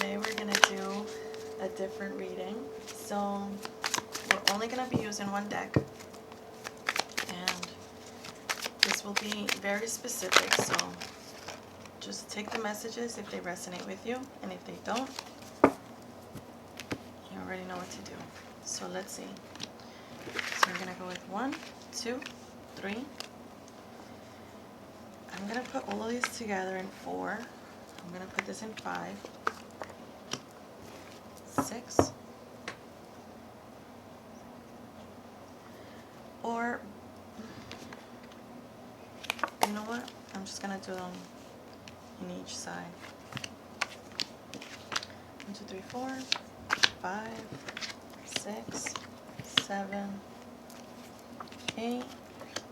today we're going to do a different reading. So we're only going to be using one deck. And this will be very specific. So just take the messages if they resonate with you. And if they don't, you already know what to do. So let's see. So we're going to go with 1, 2, 3. I'm going to put all of these together in 4. I'm going to put this in 5, 6, or, you know what? I'm just going to do them in each side. 1, 2, 3, 4, 5, 6, 7, 8,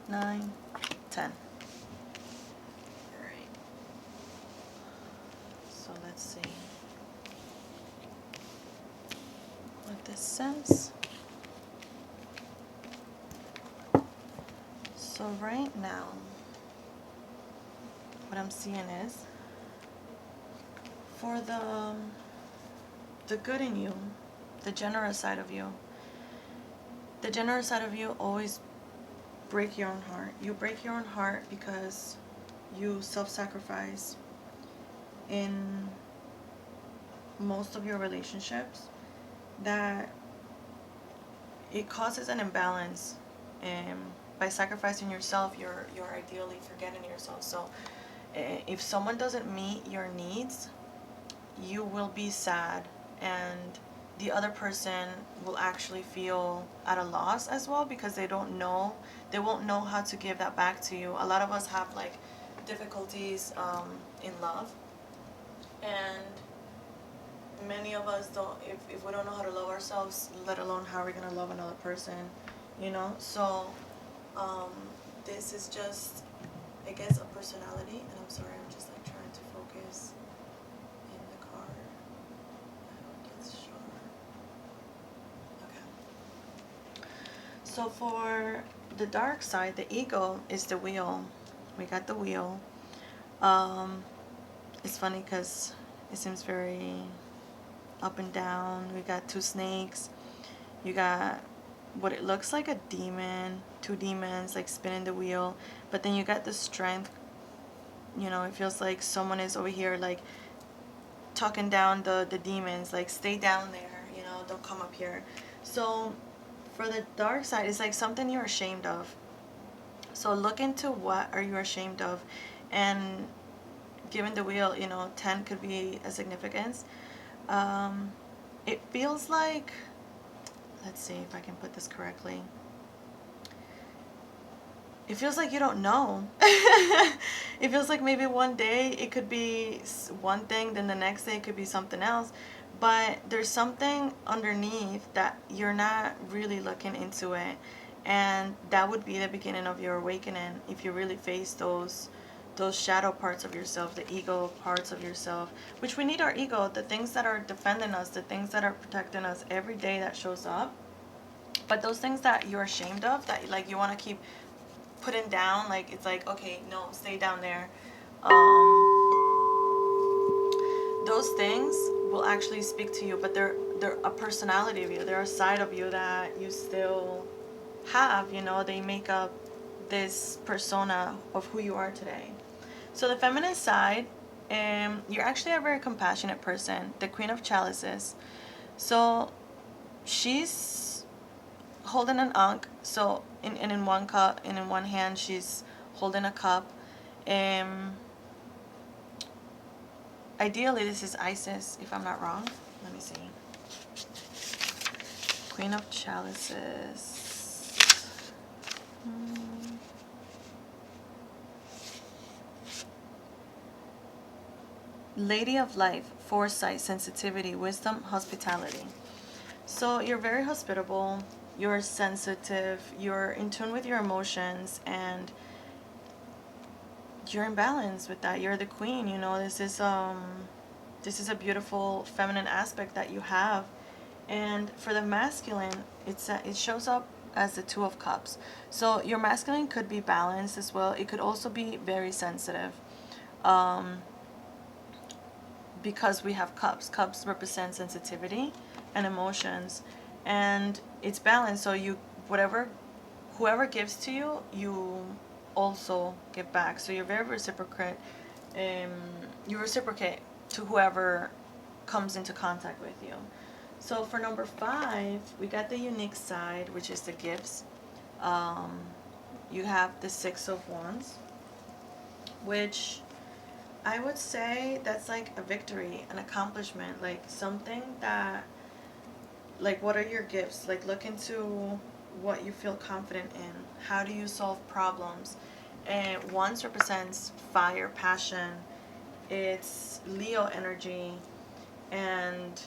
9, 10. So let's see what this says. So right now, what I'm seeing is for the good in you, the generous side of you. The generous side of you always break your own heart. You break your own heart because you self-sacrifice in most of your relationships, that it causes an imbalance. By sacrificing yourself, you're ideally forgetting yourself. So if someone doesn't meet your needs, you will be sad, and the other person will actually feel at a loss as well, because they won't know how to give that back to you. A lot of us have like difficulties in love, and many of us don't, if we don't know how to love ourselves, let alone how we're gonna love another person, you know. So this is just, I guess, a personality. And I'm sorry, I'm just like trying to focus in the card. I hope that's sure. Okay. So for the dark side, the ego is the wheel. We got the wheel. It's funny because it seems very up and down. We got 2 snakes. You got what it looks like a demon, 2 demons like spinning the wheel. But then you got the strength. You know, it feels like someone is over here like talking down the demons, like stay down there, you know, don't come up here. So for the dark side, it's like something you're ashamed of. So look into what are you ashamed of. And given the wheel, you know, 10 could be a significance. It feels like, let's see if I can put this correctly. It feels like you don't know. It feels like maybe one day it could be one thing, then the next day it could be something else. But there's something underneath that you're not really looking into it. And that would be the beginning of your awakening if you really face those shadow parts of yourself, the ego parts of yourself, which we need our ego, the things that are defending us, the things that are protecting us every day that shows up. But those things that you're ashamed of, that like you want to keep putting down, like it's like, okay, no, stay down there. Those things will actually speak to you, but they're a personality of you. They're a side of you that you still have, you know. They make up this persona of who you are today. So the feminine side, you're actually a very compassionate person, the Queen of Chalices. So she's holding an ankh. So in one cup, and in one hand she's holding a cup. Ideally this is Isis, if I'm not wrong. Let me see. Queen of Chalices. Lady of Life, foresight, sensitivity, wisdom, hospitality. So you're very hospitable, you're sensitive, you're in tune with your emotions, and you're in balance with that. You're the queen, you know. This is a beautiful feminine aspect that you have. And for the masculine, it shows up as the 2 of Cups. So your masculine could be balanced as well. It could also be very sensitive. because we have cups. Cups represent sensitivity and emotions, and it's balanced. So you, whatever, whoever gives to you, you also give back. So you're very reciprocate. You reciprocate to whoever comes into contact with you. So for number 5, we got the unique side, which is the gifts. You have the 6 of Wands, which I would say that's like a victory, an accomplishment, like something that, like, what are your gifts? Like, look into what you feel confident in. How do you solve problems? And Wands represents fire, passion. It's Leo energy, and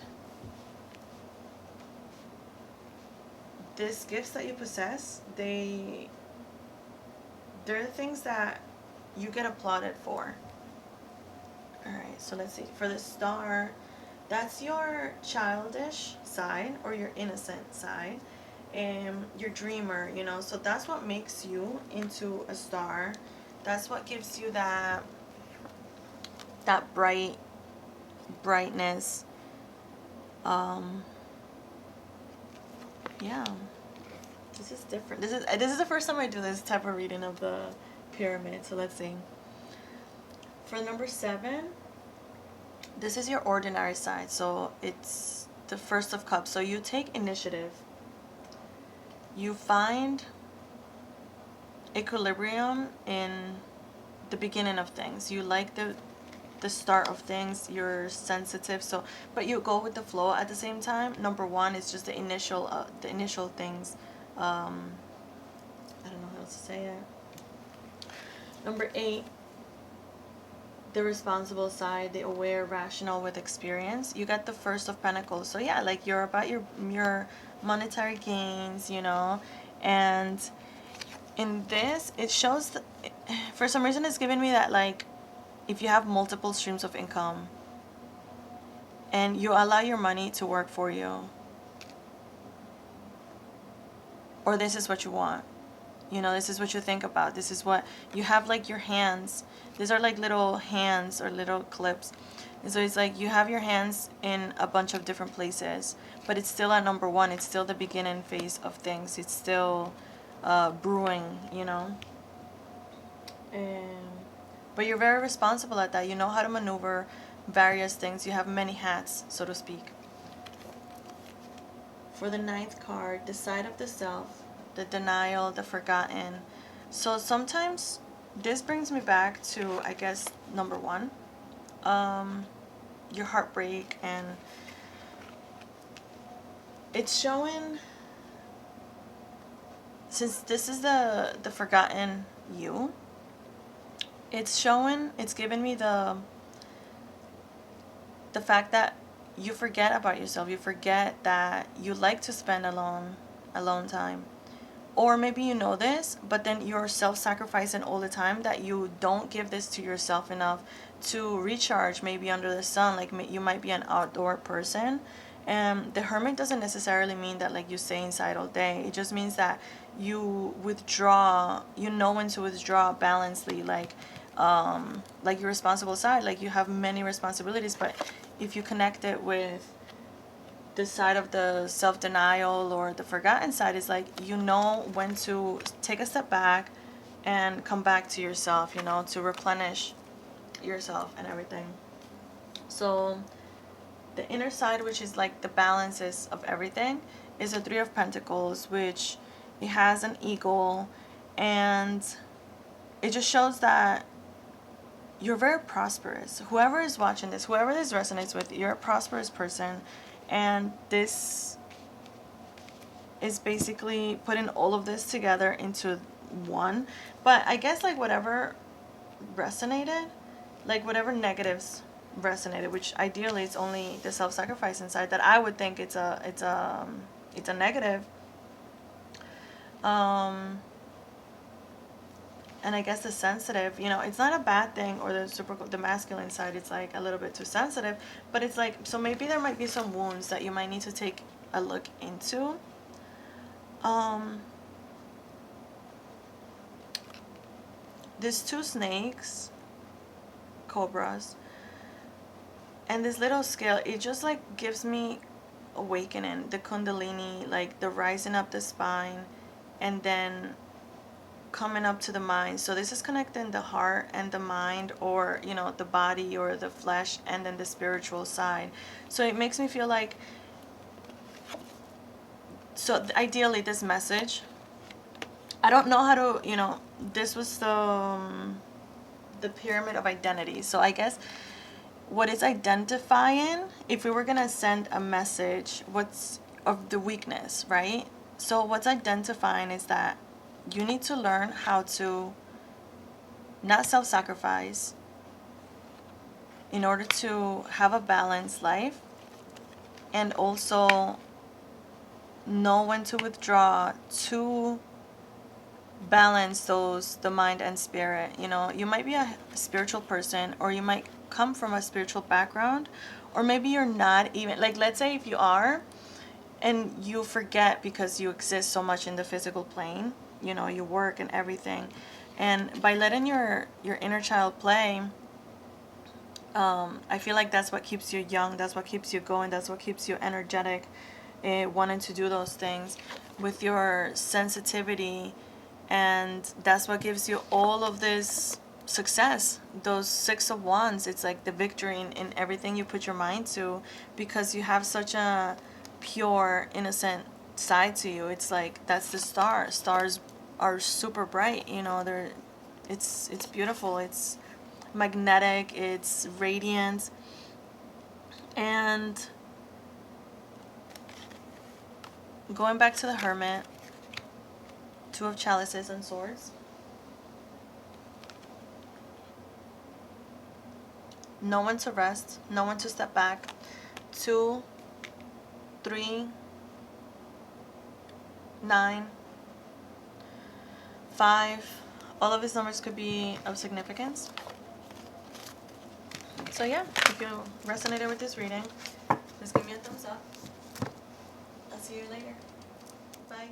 these gifts that you possess, they're the things that you get applauded for. Alright, so let's see. For the Star, that's your childish side or your innocent side. Your dreamer, you know. So that's what makes you into a star. That's what gives you that brightness. Yeah. This is different. This is the first time I do this type of reading of the pyramid. So let's see. For number 7, this is your ordinary side. So it's the First of Cups. So you take initiative. You find equilibrium in the beginning of things. You like the start of things. You're sensitive. So, but you go with the flow at the same time. Number 1 is just the initial things. I don't know how else to say it. Number 8, the responsible side, the aware, rational with experience. You got the First of Pentacles. So yeah, like you're about your monetary gains, you know. And in this, it shows that, for some reason, it's giving me that, like, if you have multiple streams of income and you allow your money to work for you, or this is what you want, you know, this is what you think about, this is what you have, like your hands, these are like little hands or little clips, and so it's like you have your hands in a bunch of different places, but it's still at number 1. It's still the beginning phase of things. It's still brewing, you know. But you're very responsible at that. You know how to maneuver various things. You have many hats, so to speak. For the 9th card, the side of the self, the denial, the forgotten. So sometimes this brings me back to, I guess, number 1, your heartbreak, and it's showing, since this is the forgotten you, it's showing, it's giving me the fact that you forget about yourself. You forget that you like to spend alone time. Or maybe you know this, but then you're self-sacrificing all the time, that you don't give this to yourself enough to recharge, maybe under the sun. Like, you might be an outdoor person. And the Hermit doesn't necessarily mean that, like, you stay inside all day. It just means that you withdraw, you know when to withdraw balancedly, like your responsible side. Like, you have many responsibilities, but if you connect it with the side of the self-denial or the forgotten side, is like, you know when to take a step back and come back to yourself, you know, to replenish yourself and everything. So the inner side, which is like the balances of everything, is a 3 of Pentacles, which it has an eagle, and it just shows that you're very prosperous. Whoever is watching this, whoever this resonates with, you're a prosperous person. And this is basically putting all of this together into one. But I guess, like, whatever resonated, like whatever negatives resonated, which ideally it's only the self-sacrifice inside, that I would think it's a negative. And I guess the sensitive, you know, it's not a bad thing, or the masculine side, it's like a little bit too sensitive, but it's like, so maybe there might be some wounds that you might need to take a look into. These 2 snakes, cobras, And this little scale, it just like gives me awakening, the kundalini, like the rising up the spine and then coming up to the mind. So this is connecting the heart and the mind, or you know, the body or the flesh, and then the spiritual side. So it makes me feel like, so ideally this message, I don't know how to, you know, this was the pyramid of identity. So I guess what it's identifying, if we were gonna send a message, what's of the weakness, right? So what's identifying is that you need to learn how to not self-sacrifice in order to have a balanced life, and also know when to withdraw to balance those, the mind and spirit. You know, you might be a spiritual person, or you might come from a spiritual background, or maybe you're not even, like, let's say if you are and you forget because you exist so much in the physical plane, you know, you work and everything, and by letting your inner child play, I feel like that's what keeps you young, that's what keeps you going, that's what keeps you energetic, wanting to do those things with your sensitivity. And that's what gives you all of this success, those 6 of Wands. It's like the victory in everything you put your mind to, because you have such a pure, innocent side to you. It's like, that's the star. Stars are super bright, you know, they're, it's beautiful, it's magnetic, it's radiant. And going back to the Hermit, 2 of Chalices and Swords. No one to rest, no one to step back. 2, 3, 9, 5. All of these numbers could be of significance. So yeah, if you resonated with this reading, just give me a thumbs up. I'll see you later. Bye.